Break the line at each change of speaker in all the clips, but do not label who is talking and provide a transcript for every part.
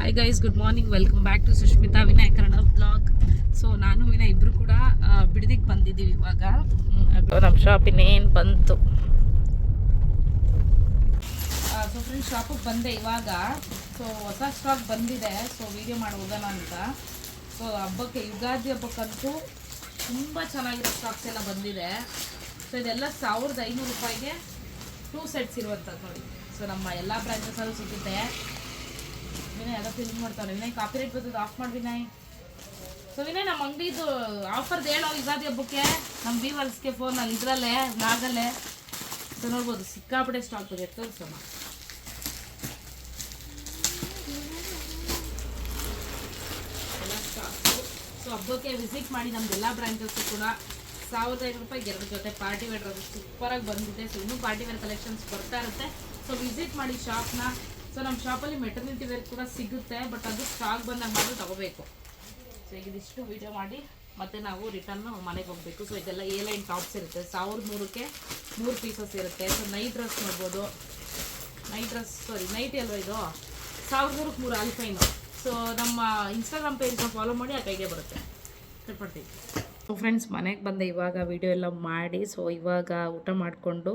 Hi guys, good morning. Welcome back to Sushmita Vinay Kannada blog. So ನಾನು ವಿನಯ್ ಇಬ್ಬರು ಕೂಡ ಬಿಡದಿಗೆ ಬಂದಿದ್ದೀವಿ ಇವಾಗ. ನಮ್ಮ ಶಾಪ್ ಇನ್ನೇನು ಬಂತು. ಸೊ ಫ್ರೆಂಡ್ಸ್, ಶಾಪಿಗೆ ಬಂದೆ ಇವಾಗ. ಸೊ ಹೊಸ ಸ್ಟಾಕ್ ಬಂದಿದೆ. ಸೊ ವಿಡಿಯೋ ಮಾಡಿ ಹೋಗೋಣ ಅಂತ. ಸೊ ಹಬ್ಬಕ್ಕೆ, ಯುಗಾದಿ ಹಬ್ಬಕ್ಕಂತೂ ತುಂಬ ಚೆನ್ನಾಗಿರೋ ಸ್ಟಾಕ್ಸ್ ಎಲ್ಲ ಬಂದಿದೆ. ಸೊ ಇದೆಲ್ಲ 1500 ರೂಪಾಯಿಗೆ 2 ಸೆಟ್ಸ್ ಇರುವಂಥದ್ದು ನೋಡಿ. ಸೊ ನಮ್ಮ ಎಲ್ಲ ಬ್ರ್ಯಾಂಚಸಲ್ಲೂ ಸಿಗುತ್ತೆ. ವಿನಯ್ ಎಲ್ಲ ಫಿಲ್ಮ್ ಮಾಡ್ತಾನೆ. ವಿನಯ್ ಕಾಪಿ ರೇಟ್ ಬರ್ತದೆ, ಆಫ್ ಮಾಡಿ ವಿನಯ್. ಸೊ ವಿನಯ್, ನಮ್ಮ ಅಂಗಡಿದು ಆಫರ್ದು ಹೇಳೋ ಯುಗಾದಿ ಹಬ್ಬಕ್ಕೆ ನಮ್ಮ ವ್ಯೂವರ್ಸ್ಗೆ ಫೋನಲ್ಲಿ ಇದರಲ್ಲೇ ಬ್ಲಾಗಲ್ಲೇ. ಸೊ ನೋಡ್ಬೋದು, ಸಿಕ್ಕಾಪಟ್ಟೆ ಸ್ಟಾಕ್ ಇದೆ. ತೋರಿಸೋಣ. ಎಲ್ಲ ಸ್ಟಾಕು. ಸೊ ಹಬ್ಬಕ್ಕೆ ವಿಸಿಟ್ ಮಾಡಿ ನಮ್ದೆಲ್ಲ ಬ್ರ್ಯಾಂಚಸ್ಸು ಕೂಡ 1500 ರೂಪಾಯಿಗೆ 2 ಜೊತೆ ಪಾರ್ಟಿ ವೇರ್ ಅದು ಸೂಪರಾಗಿ ಬಂದಿದೆ. ಸೊ ಇನ್ನೂ ಪಾರ್ಟಿ ವೇರ್ ಕಲೆಕ್ಷನ್ಸ್ ಬರ್ತಾ ಇರುತ್ತೆ. ಸೊ ವಿಸಿಟ್ ಮಾಡಿ ಶಾಪ್ನ. ಸೊ ನಮ್ಮ ಶಾಪಲ್ಲಿ ಮೆಟರ್ನಿಟಿ ವೇರ್ ಕೂಡ ಸಿಗುತ್ತೆ, ಬಟ್ ಅದು ಸ್ಟಾಕ್ ಬಂದಾಗ ಮಾತ್ರ ತಗೋಬೇಕು. ಸೊ ಈಗ ಇದಿಷ್ಟು ವೀಡಿಯೋ ಮಾಡಿ ಮತ್ತೆ ನಾವು ರಿಟರ್ನ್ ಮನೆಗೆ ಹೋಗಬೇಕು. ಸೊ ಇದೆಲ್ಲ ಎ ಲೈನ್ ಟಾಪ್ಸ್ ಇರುತ್ತೆ. 1300ಕ್ಕೆ 3 ಪೀಸಸ್ ಇರುತ್ತೆ. ಸೊ ನೈಟ್ ಡ್ರೆಸ್ ನೋಡ್ಬೋದು. ನೈಟಿ ಅಲ್ವಾ ಇದು, 1300ಕ್ಕೆ 3 ಆಲ್ಫೈನು. ಸೊ ನಮ್ಮ ಇನ್ಸ್ಟಾಗ್ರಾಮ್ ಪೇಜ್ನ ಫಾಲೋ ಮಾಡಿ, ಆ ಕೈಗೆ ಬರುತ್ತೆ. ಕಟ್ಬಿಡ್ತೀವಿ. ಸೊ ಫ್ರೆಂಡ್ಸ್, ಮನೆಗೆ ಬಂದೆ ಇವಾಗ. ವೀಡಿಯೋ ಎಲ್ಲ ಮಾಡಿ, ಸೊ ಇವಾಗ ಊಟ ಮಾಡಿಕೊಂಡು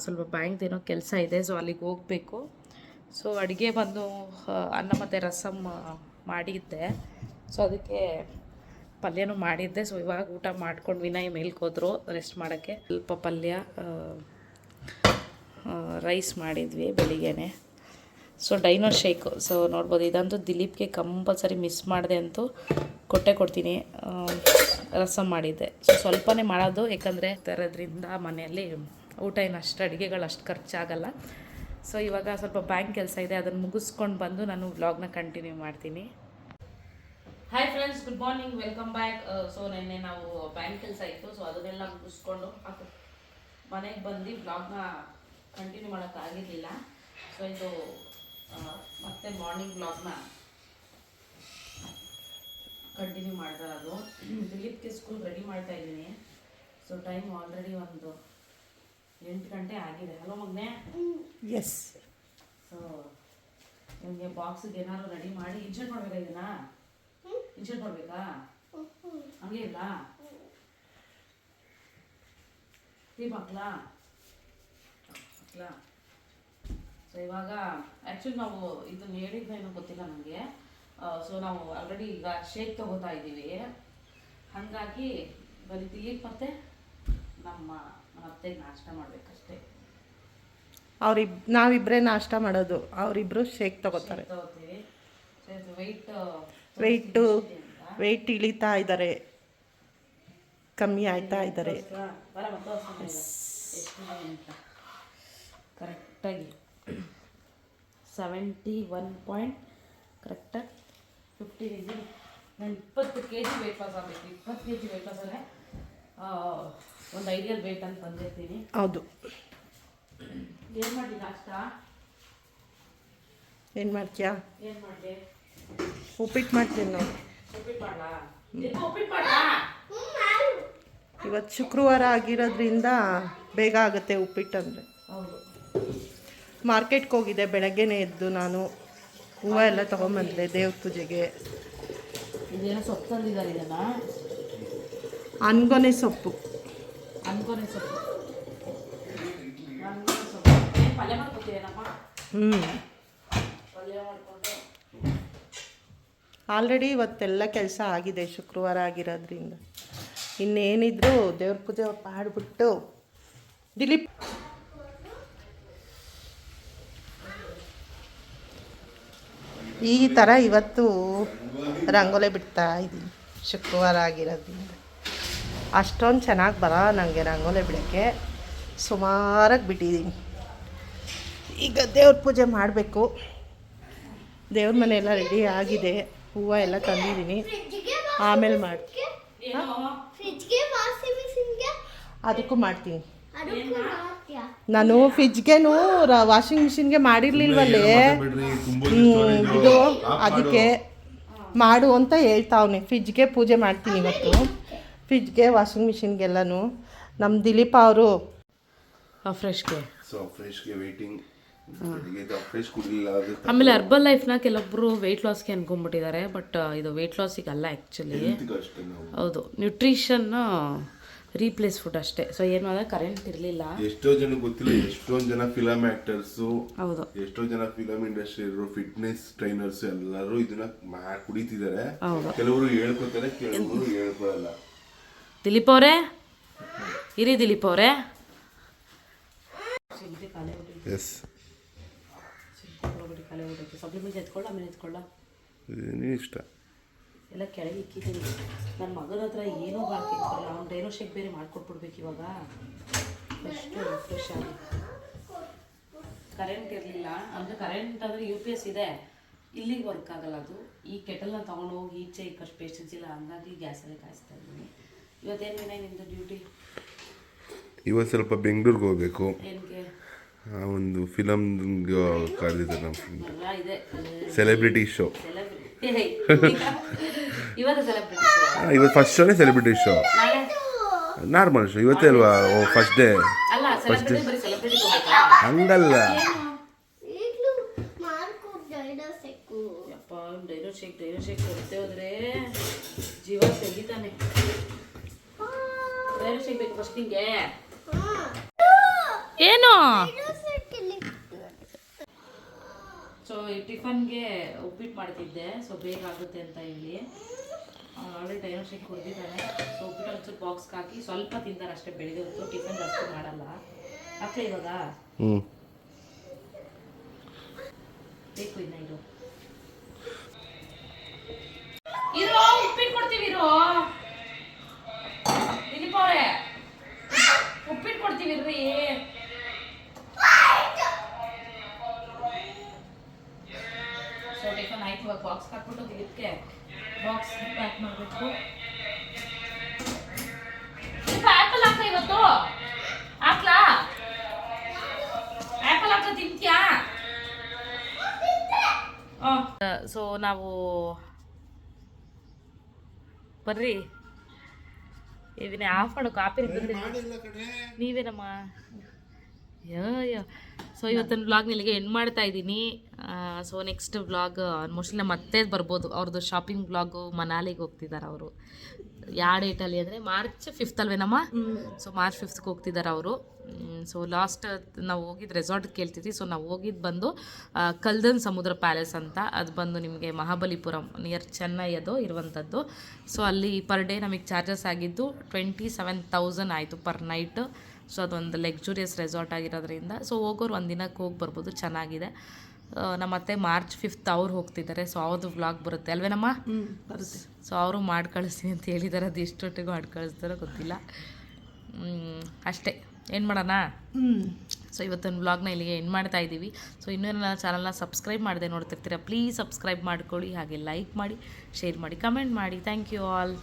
ಸ್ವಲ್ಪ ಬ್ಯಾಂಕ್ ಏನೋ ಕೆಲಸ ಇದೆ. ಸೊ ಅಲ್ಲಿಗೆ ಹೋಗಬೇಕು. ಸೊ ಅಡುಗೆ ಬಂದು ಅನ್ನ ಮತ್ತು ರಸಮ್ ಮಾಡಿದ್ದೆ. ಸೊ ಅದಕ್ಕೆ ಪಲ್ಯನೂ ಮಾಡಿದ್ದೆ. ಸೊ ಇವಾಗ ಊಟ ಮಾಡ್ಕೊಂಡು ವಿನಯ್ ಮೇಲ್ಗೆ ಹೋದ್ರು ರೆಸ್ಟ್ ಮಾಡೋಕ್ಕೆ. ಸ್ವಲ್ಪ ಪಲ್ಯ, ರೈಸ್ ಮಾಡಿದ್ವಿ ಬೆಳಿಗ್ಗೆನೆ. So dino shake. ಸೊ ನೋಡ್ಬೋದು, ಇದಂತೂ ದಿಲೀಪ್ಗೆ ಕಂಪಲ್ಸರಿ ಮಿಸ್ ಮಾಡಿದೆ ಅಂತೂ ಕೊಡ್ತೀನಿ. ರಸಮ್ ಮಾಡಿದ್ದೆ. ಸೊ ಸ್ವಲ್ಪನೇ ಮಾಡೋದು, ಯಾಕಂದರೆ ತರೋದ್ರಿಂದ ಮನೆಯಲ್ಲಿ ಊಟ ಏನು ಅಷ್ಟು ಅಡುಗೆಗಳು ಅಷ್ಟು ಖರ್ಚಾಗಲ್ಲ. ಸೊ ಇವಾಗ ಸ್ವಲ್ಪ ಬ್ಯಾಂಕ್ ಕೆಲಸ ಇದೆ, ಅದನ್ನು ಮುಗಿಸ್ಕೊಂಡು ಬಂದು ನಾನು ವ್ಲಾಗ್ನ ಕಂಟಿನ್ಯೂ ಮಾಡ್ತೀನಿ. Hi friends, good morning, welcome back. So ನೆನ್ನೆ ನಾವು ಬ್ಯಾಂಕ್ ಕೆಲಸ ಇತ್ತು. ಸೊ ಅದನ್ನೆಲ್ಲ ಮುಗಿಸ್ಕೊಂಡು ಮನೆಗೆ ಬಂದು ವ್ಲಾಗ್ನ ಕಂಟಿನ್ಯೂ ಮಾಡೋಕ್ಕಾಗಿರಲಿಲ್ಲ. ಸೊ ಇದು ಮತ್ತೆ ಮಾರ್ನಿಂಗ್ ವ್ಲಾಗ್ನ ಕಂಟಿನ್ಯೂ ಮಾಡ್ತಾರೆ. ಅದು ದಿಲೀಪ್ಗೆ ಸ್ಕೂಲ್ ರೆಡಿ ಮಾಡ್ತಾ ಇದ್ದೀನಿ. ಸೊ ಟೈಮ್ ಆಲ್ರೆಡಿ ಒಂದು 8 ಗಂಟೆ ಆಗಿದೆ. ಹಲೋ ಮಗನೇ.
ಎಸ್.
ಸೊ ನಿಮಗೆ ಬಾಕ್ಸಿಗೆ ಏನಾದ್ರು ರೆಡಿ ಮಾಡಿ ಇನ್ಶರ್ಟ್ ಮಾಡಬೇಕಾ? ಇದನ್ನ ಇನ್ಶರ್ಟ್ ಮಾಡಬೇಕಾ? ಹಂಗೆ ಇಲ್ಲ ಟೀಪ್ ಹಾಕ್ಲಾ? ಸೊ ಇವಾಗ ಆ್ಯಕ್ಚುಲಿ ನಾವು ಇದನ್ನ ಹೇಳಿದ್ನೇನೋ ಗೊತ್ತಿಲ್ಲ ನನಗೆ. ಸೊ ನಾವು ಆಲ್ರೆಡಿ ಈಗ ಶೇಕ್ ತೊಗೋತಾ ಇದ್ದೀವಿ. ಹಾಗಾಗಿ ಬರೀ ದಿಲೀಪ್ ಮತ್ತು ನಮ್ಮ ಅತ್ತೆಗೆ ನಾಷ್ಟ ಮಾಡಬೇಕಷ್ಟೇ.
ನಾವಿಬ್ಬರೇ ನಾಷ್ಟ ಮಾಡೋದು, ಅವರಿಬ್ಬರು ಶೇಕ್ ತಗೋತಾರೆ.
ತಗೋತೀವಿ.
ವೆಯ್ಟ್ ಇಳಿತಾ ಇದ್ದಾರೆ, ಕಮ್ಮಿ ಆಯ್ತಾ ಇದ್ದಾರೆ.
ಕರೆಕ್ಟಾಗಿ 71 ಪಾಯಿಂಟ್ ಕರೆಕ್ಟಾಗಿ 15 ಇದೆ. ನಾನು 20 kg ವೆಯ್ಟ್ ಲಾಸ್ ಆಗಬೇಕು. 20 kg ವೆಯ್ಟ್ ಲಾಸ್ ಅಂದರೆ ಒಂದು ಐಡಿಯಲ್ ವೆಯ್ಟ್ ಅಂತ ಬಂದಿರ್ತೀನಿ.
ಹೌದು.
ಏನು ಮಾಡಿ ನಾಷ್ಟ?
ಏನು ಮಾಡ್ತೀಯಾ?
ಏನು ಮಾಡಲಿ?
ಉಪ್ಪಿಟ್ಟು ಮಾಡ್ತೀನಿ ನಾವು.
ಉಪ್ಪಿಟ್ಟು ಮಾಡಲಾ? ಉಪ್ಪಿಟ್ಟು ಮಾಡಲಾ?
ಇವತ್ತು ಶುಕ್ರವಾರ ಆಗಿರೋದ್ರಿಂದ ಬೇಗ ಆಗುತ್ತೆ ಉಪ್ಪಿಟ್ಟು ಅಂದರೆ.
ಹೌದು.
ಮಾರ್ಕೆಟ್ಗೆ ಹೋಗಿದ್ದೆ ಬೆಳಗ್ಗೆನೇ ಎದ್ದು. ನಾನು ಹೂವು ಎಲ್ಲ ತೊಗೊಂಬಂದೆ ದೇವ್ರ ಪೂಜೆಗೆ.
ಇದೇನೋ ಸೊಪ್ಪು ತಂದಿದ್ದಾರೆ. ಇದನ್ನು
ಅನ್ಗೊನೆ ಸೊಪ್ಪು.
ಪಲ್ಯ ಮಾಡ್ಕೊತೀರೇನಮ್ಮ? ಪಲ್ಯ ಮಾಡಿಕೊಂಡು
ಆಲ್ರೆಡಿ ಇವತ್ತೆಲ್ಲ ಕೆಲಸ ಆಗಿದೆ, ಶುಕ್ರವಾರ ಆಗಿರೋದ್ರಿಂದ. ಇನ್ನೇನಿದ್ರು ದೇವ್ರ ಪೂಜೆ ಮಾಡಿಬಿಟ್ಟು ದಿಲೀಪ್ ಈ ಥರ ಇವತ್ತು ರಂಗೋಲೆ ಬಿಡ್ತಾ ಇದ್ದೀನಿ, ಶುಕ್ರವಾರ ಆಗಿರೋದ್ರಿಂದ. ಅಷ್ಟೊಂದು ಚೆನ್ನಾಗಿ ಬರೋ ನನಗೆ ರಂಗೋಲೆ ಬಿಡೋಕ್ಕೆ. ಸುಮಾರಾಗಿ ಬಿಟ್ಟಿದ್ದೀನಿ. ಈಗ ದೇವ್ರ ಪೂಜೆ ಮಾಡಬೇಕು. ದೇವ್ರ ಮನೆಯೆಲ್ಲ ರೆಡಿ ಆಗಿದೆ, ಹೂವು ಎಲ್ಲ ತಂದಿದ್ದೀನಿ. ಆಮೇಲೆ ಮಾಡ್ತೀನಿ. ಅದಕ್ಕೂ ಮಾಡ್ತೀನಿ. ನಾನು ಫ್ರಿಜ್ಗೆನೂ ವಾಷಿಂಗ್ ಮಿಷಿನ್ಗೆ ಮಾಡಿರ್ಲಿಲ್ವಲ್ಲೇ, ಇದು ಅದಕ್ಕೆ ಮಾಡು ಅಂತ ಹೇಳ್ತಾವನೆ. ಫ್ರಿಜ್ಗೆ ಪೂಜೆ ಮಾಡ್ತೀನಿ ಇವತ್ತು. ಫ್ರಿಜ್ಗೆ ವಾಷಿಂಗ್ ಮಿಷಿನ್ಗೆಲ್ಲನೂ. ನಮ್ಮ ದಿಲೀಪ್ ಅವರು
ಫ್ರೆಶ್ಗೆ
ವೇಟಿಂಗ್. ಫ್ರೆಶ್ ಕುಡಿಲಿಲ್ಲ ಅದು
ಆಮೇಲೆ ಅರ್ಬಲ್ ಲೈಫ್ನ ಕೆಲವೊಬ್ಬರು ವೆಯ್ಟ್ ಲಾಸ್ಗೆ ಅನ್ಕೊಂಡ್ಬಿಟ್ಟಿದ್ದಾರೆ, ಬಟ್ ಇದು ವೆಯ್ಟ್ ಲಾಸಿಗೆ ಅಲ್ಲ ಆ್ಯಕ್ಚುಲಿ.
ಅಷ್ಟೇ ನಾವು
ಹೌದು, ನ್ಯೂಟ್ರಿಷನ್ ರೀಪ್ಲೇಸ್ ಫುಡ್ ಅಷ್ಟೇ. ಸೊ ಏನು ಅಂದರೆ ಕರೆಂಟ್ ಇರಲಿಲ್ಲ.
ಎಷ್ಟೋ ಜನ ಗೊತ್ತಿಲ್ಲ, ಎಷ್ಟೊಂದು ಜನ ಫಿಲಮ್ ಆಕ್ಟರ್ಸು,
ಹೌದು,
ಎಷ್ಟೋ ಜನ ಫಿಲಮ್ ಇಂಡಸ್ಟ್ರಿ ಇರೋ ಫಿಟ್ನೆಸ್ ಟ್ರೈನರ್ಸ್ ಎಲ್ಲರೂ ಇದನ್ನ ಕುಡಿತಿದ್ದಾರೆ. ಕೆಲವರು ಹೇಳ್ಕೊತಾರೆ, ಕೆಲವರು ಹೇಳ್ಕೊಳಲ್ಲ.
ದಿಲೀಪ್ ಅವರೇ ಇರಿ, ದಿಲೀಪ್ ಅವರೇ
ಎಸ್
ಸಪ್ಲಿಮೆಂಟ್ ಎತ್ಕೊಳ್ಳ, ಆಮೇಲೆ ಎತ್ಕೊಳ್ಳ,
ನೀ ಇಷ್ಟ
ಎಲ್ಲ ಕೆಳಗೆ ಇಕ್ಕಿದ್ದೀನಿ. ನನ್ನ ಮಗನ ಹತ್ರ ಏನೂ ಬಾಕಿ ಇಟ್ಕೊಳ್ಳ, ಅವ್ನು ಡೈನೋ ಶೇಕ್ ಬೇರೆ ಮಾಡ್ಕೊಟ್ಬಿಡ್ಬೇಕು ಇವಾಗ. ಎಷ್ಟು ಫ್ರೆಶ್ ಆಗಿ. ಕರೆಂಟ್ ಇರಲಿಲ್ಲ ಅಂದರೆ, ಕರೆಂಟ್ ಅಂದರೆ UPS ಇದೆ, ಇಲ್ಲಿಗೆ ವರ್ಕ್ ಆಗಲ್ಲ ಅದು. ಈ ಕೆಟಲ್ನ ತೊಗೊಂಡೋಗಿ ಈಚೆ ಇಕ್ಕಷ್ಟು ಪೇಷನ್ಸ್ ಇಲ್ಲ, ಹಂಗಾಗಿ ಗ್ಯಾಸಲ್ಲೇ ಕಾಯಿಸ್ತಾ ಇದ್ದೀನಿ. ಇವತ್ತೇನು ವಿನಯ್ ನಿಮ್ಮದು ಡ್ಯೂಟಿ?
ಇವತ್ತು ಸ್ವಲ್ಪ ಬೆಂಗಳೂರಿಗೆ ಹೋಗ್ಬೇಕು.
ಏನಕ್ಕೆ?
ಒಂದು ಫಿಲಮ್ ಕರೆದಿದ್ದಾರೆ ನಮ್ಮ
ಎಲ್ಲ ಇದೆ,
ಸೆಲೆಬ್ರಿಟಿ ಶೋ.
ಇವತ್ತು ಸೆಲೆಬ್ರಿಟಿ
ಇವತ್ತು ಫಸ್ಟ್ ಶೋನೇ ಸೆಲೆಬ್ರಿಟಿ ಶೋ,
ನಾಳೆ
ನಾರ್ಮಲ್ ಶೋ. ಇವತ್ತೇ ಅಲ್ವಾ ಫಸ್ಟ್ ಡೇ.
ಅಲ್ಲ, ಸೆಲೆಬ್ರಿಟಿ ಬರೀ ಸೆಲೆಬ್ರಿಟಿ
ಹಂಗಲ್ಲ,
ಯಪ್ಪ. ಡೈನೋ ಶೇಕ್ ಕೊಡ್ತೇ ಹೋದ್ರೆ ಜೀವ ತೆಗಿತಾನೆ. ಡೈನೋ ಶೇಕ್ ಬೇಕು ಫಸ್ಟ್ ನಿಂಗೆ. ಏನು? ಸೊ ಈ ಟಿಫನ್ಗೆ ಉಪ್ಪಿಟ್ಟು ಮಾಡ್ತಿದ್ದೆ, ಸೊ ಬೇಗ ಆಗುತ್ತೆ ಅಂತ ಹೇಳಿ ಆಲ್ರೆಡಿ ಡೈನೋ ಶೇಕ್ ಕುಡಿದಿದ್ದಾನೆ. ಸೊ ಉಪ್ಪಿಟ್ಟು ಒಂಚೂರು ಬಾಕ್ಸ್ಗೆ ಹಾಕಿ ಸ್ವಲ್ಪ ತಿಂತಾರೆ ಅಷ್ಟೇ. ಬೆಳಿಗ್ಗೆ ಹೊತ್ತು ಟಿಫನ್ ಜಾಸ್ತಿ ಮಾಡಲ್ಲ. ಅಕ್ಕ ಇವಾಗ ಬೇಕು ಇನ್ನ ಇರೋ ಉಪ್ಪಿಟ್ಟು ಕೊಡ್ತೀವಿ. ಇರೋ ದಿಲೀಪ್ ಅವರೇ, ಉಪ್ಪಿಟ್ಟು ಕೊಡ್ತೀವಿ ಇರ್ರಿ. ಸೊ ಟಿಫನ್ ಆಯ್ತು, ಇವಾಗ ಬಾಕ್ಸ್ ಹಾಕ್ಬಿಟ್ಟು ದಿಲೀಪ್ಗೆ ಬಾಕ್ಸ್ ಪ್ಯಾಕ್ ಮಾಡಬೇಕು. ಆ್ಯಪಲ್ ಹಾಕ ಇವತ್ತು, ಹಾಕ್ಲಾ? ಆ್ಯಪಲ್ ಹಾಕ ತಿಂತ್ಯಾ? ಸೊ ನಾವು ಬರ್ರಿ, ಇದನ್ನೇ ಆಫ್ ಮಾಡು. ಕಾಪಿ ನೀವೇನಮ್ಮ? ಯೋ. ಸೊ ಇವತ್ತಿನ ವ್ಲಾಗ್ನ ಇಲ್ಲಿಗೆ ಎಂಡ್ ಮಾಡ್ತಾ ಇದ್ದೀನಿ. ಸೊ ನೆಕ್ಸ್ಟ್ ವ್ಲಾಗ್ ಮೋಸ್ಟ್ಲಿ ನಮ್ಮ ಮತ್ತೆ ಬರ್ಬೋದು. ಅವ್ರದ್ದು ಶಾಪಿಂಗ್ ವ್ಲಾಗು, ಮನಾಲಿಗೆ ಹೋಗ್ತಿದ್ದಾರೆ ಅವರು. ಯಾವ ಡೇಟಲ್ಲಿ ಅಂದರೆ March 5th ಅಲ್ವೇನಮ್ಮ? So March 5th ಹೋಗ್ತಿದ್ದಾರೆ ಅವರು. ಸೊ ಲಾಸ್ಟ್ ನಾವು ಹೋಗಿದ್ದು ರೆಸಾರ್ಟ್ಗೆ ಕೇಳ್ತಿದ್ವಿ. ಸೊ ನಾವು ಹೋಗಿದ್ದು ಬಂದು ಕಲ್ದನ್ ಸಮುದ್ರ ಪ್ಯಾಲೇಸ್ ಅಂತ, ಅದು ಬಂದು ನಿಮಗೆ ಮಹಾಬಲಿಪುರಂ ನಿಯರ್ ಚೆನ್ನೈ ಅದು ಇರುವಂಥದ್ದು. ಸೊ ಅಲ್ಲಿ ಪರ್ ಡೇ ನಮಗೆ ಚಾರ್ಜಸ್ ಆಗಿದ್ದು 27,000 ಆಯಿತು ಪರ್ ನೈಟ್. ಸೊ ಅದೊಂದು ಲಕ್ಸುರಿಯಸ್ ರೆಸಾರ್ಟ್ ಆಗಿರೋದ್ರಿಂದ ಸೊ ಹೋಗೋರು ಒಂದು ದಿನಕ್ಕೆ ಹೋಗಿ ಬರ್ಬೋದು, ಚೆನ್ನಾಗಿದೆ. ನಮ್ಮ ಅತ್ತೆ March 5th ಅವ್ರು ಹೋಗ್ತಿದ್ದಾರೆ. ಸೊ ಅವ್ರದ್ದು ವ್ಲಾಗ್ ಬರುತ್ತೆ ಅಲ್ವೇನಮ್ಮ? ಬರುತ್ತೆ. ಸೊ ಅವರು ಮಾಡಿ ಕಳಿಸ್ತೀನಿ ಅಂತ ಹೇಳಿದ್ದಾರೆ. ಅದು ಎಷ್ಟೊಟ್ಟಿಗೂ ಮಾಡಿ ಕಳಿಸ್ತಾರೋ ಗೊತ್ತಿಲ್ಲ. ಅಷ್ಟೇ, ಏನು ಮಾಡೋಣ. ಸೊ ಇವತ್ತಿನ ವ್ಲಾಗ್ನ ಇಲ್ಲಿಗೆ ಎಂಡ್ ಮಾಡ್ತಾ ಇದ್ದೀವಿ. ಸೊ ಇನ್ನೂ ನನ್ನ ಚಾನಲ್ನ ಸಬ್ಸ್ಕ್ರೈಬ್ ಮಾಡದೆ ನೋಡ್ತಿರ್ತೀರ, ಪ್ಲೀಸ್ ಸಬ್ಸ್ಕ್ರೈಬ್ ಮಾಡ್ಕೊಳ್ಳಿ, ಹಾಗೆ ಲೈಕ್ ಮಾಡಿ, ಶೇರ್ ಮಾಡಿ, ಕಮೆಂಟ್ ಮಾಡಿ. Thank you all.